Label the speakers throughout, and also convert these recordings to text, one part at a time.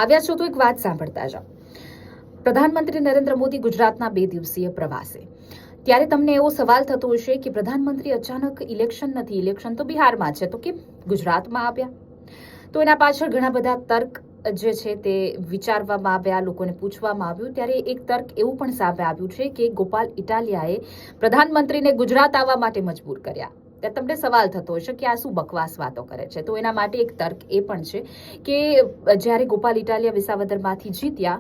Speaker 1: આવ્યા છો તો એક વાત સાંભળતા જાઓ। પ્રધાનમંત્રી નરેન્દ્ર મોદી ગુજરાતના 2 દિવસીય પ્રવાસે, ત્યારે તમને એવો સવાલ થતો હશે કે પ્રધાનમંત્રી અચાનક ઇલેક્શન તો બિહારમાં છે તો કેમ ગુજરાતમાં આવ્યા। તો એના પાછળ ઘણા બધા તર્ક જે છે તે વિચારવામાં આવ્યા, લોકોને પૂછવામાં આવ્યું। ત્યારે એક તર્ક એવું પણ સામે આવ્યું છે કે ગોપાલ ઇટાલિયાએ પ્રધાનમંત્રીને ગુજરાત આવવા માટે મજબૂર કર્યા। ત્યારે તમને સવાલ થતો હશે કે આ શું બકવાસ વાતો કરે છે। તો એના માટે એક તર્ક એ પણ છે કે જ્યારે ગોપાલ ઇટાલિયા વિસાવદરમાંથી જીત્યા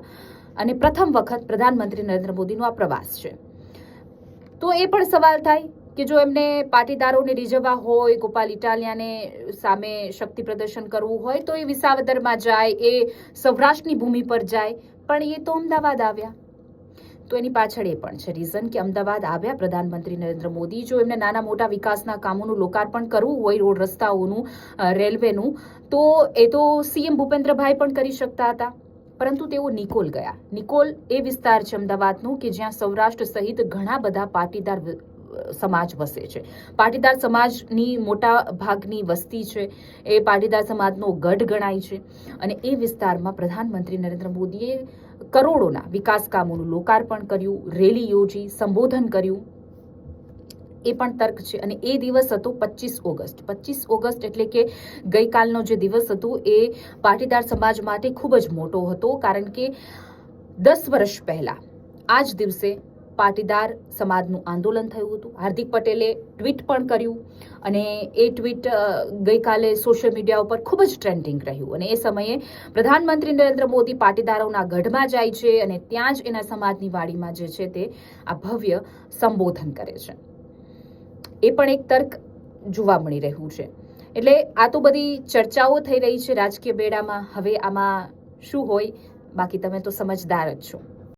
Speaker 1: અને પ્રથમ વખત પ્રધાનમંત્રી નરેન્દ્ર મોદીનો આ પ્રવાસ છે, તો એ પણ સવાલ થાય કે જો એમને પાટીદારોને રીઝવવા હોય, ગોપાલ ઇટાલિયાને સામે શક્તિ પ્રદર્શન કરવું હોય તો એ વિસાવદરમાં જાય, એ સૌરાષ્ટ્રની ભૂમિ પર જાય, પણ એ તો અમદાવાદ આવ્યા। તો એની પાછળ એ પણ છે રીઝન કે અમદાવાદ આવ્યા પ્રધાનમંત્રી નરેન્દ્ર મોદી, જો એમને નાના મોટા વિકાસના કામોનું લોકાર્પણ કરવું હોય, રોડ રસ્તાઓનું, રેલવેનું, તો એ તો સીએમ ભૂપેન્દ્રભાઈ પણ કરી શકતા હતા, પરંતુ તેઓ નિકોલ ગયા। નિકોલ એ વિસ્તાર છે અમદાવાદનું કે જ્યાં સૌરાષ્ટ્ર સહિત ઘણા બધા પાટીદાર સમાજ વસે છે। પાટીદાર સમાજની મોટા ભાગની વસ્તી છે, એ પાટીદાર સમાજનો ગઢ ગણાય છે, અને એ વિસ્તારમાં પ્રધાનમંત્રી નરેન્દ્ર મોદીએ કરોડોના વિકાસ કામોનું લોકાર્પણ કર્યું, રેલી યોજી, સંબોધન કર્યું, એ પણ તર્ક છે। અને એ દિવસ હતો 25 ઓગસ્ટ। 25 ઓગસ્ટ એટલે કે ગઈકાલનો જે દિવસ હતો એ પાટીદાર સમાજ માટે ખૂબ જ મોટો હતો, કારણ કે 10 વર્ષ પહેલા આ જ દિવસે પાટીદાર સમાજનું આંદોલન થયું હતું। હાર્દિક પટેલે ટ્વીટ પણ કર્યું અને એ ટ્વીટ ગઈકાલે સોશિયલ મીડિયા ઉપર ખૂબ જ ટ્રેન્ડિંગ રહ્યું, અને એ સમયે પ્રધાનમંત્રી નરેન્દ્ર મોદી પાટીદારોના ગઢમાં જાય છે અને ત્યાં જ એના સમાજની વાડીમાં જે છે તે આ ભવ્ય સંબોધન કરે છે। એ પણ એક તર્ક જોવા મળી રહ્યું છે। એટલે આ તો બધી ચર્ચાઓ થઈ રહી છે રાજકીય બેડામાં। હવે આમાં શું હોય, બાકી તમે તો સમજદાર જ છો।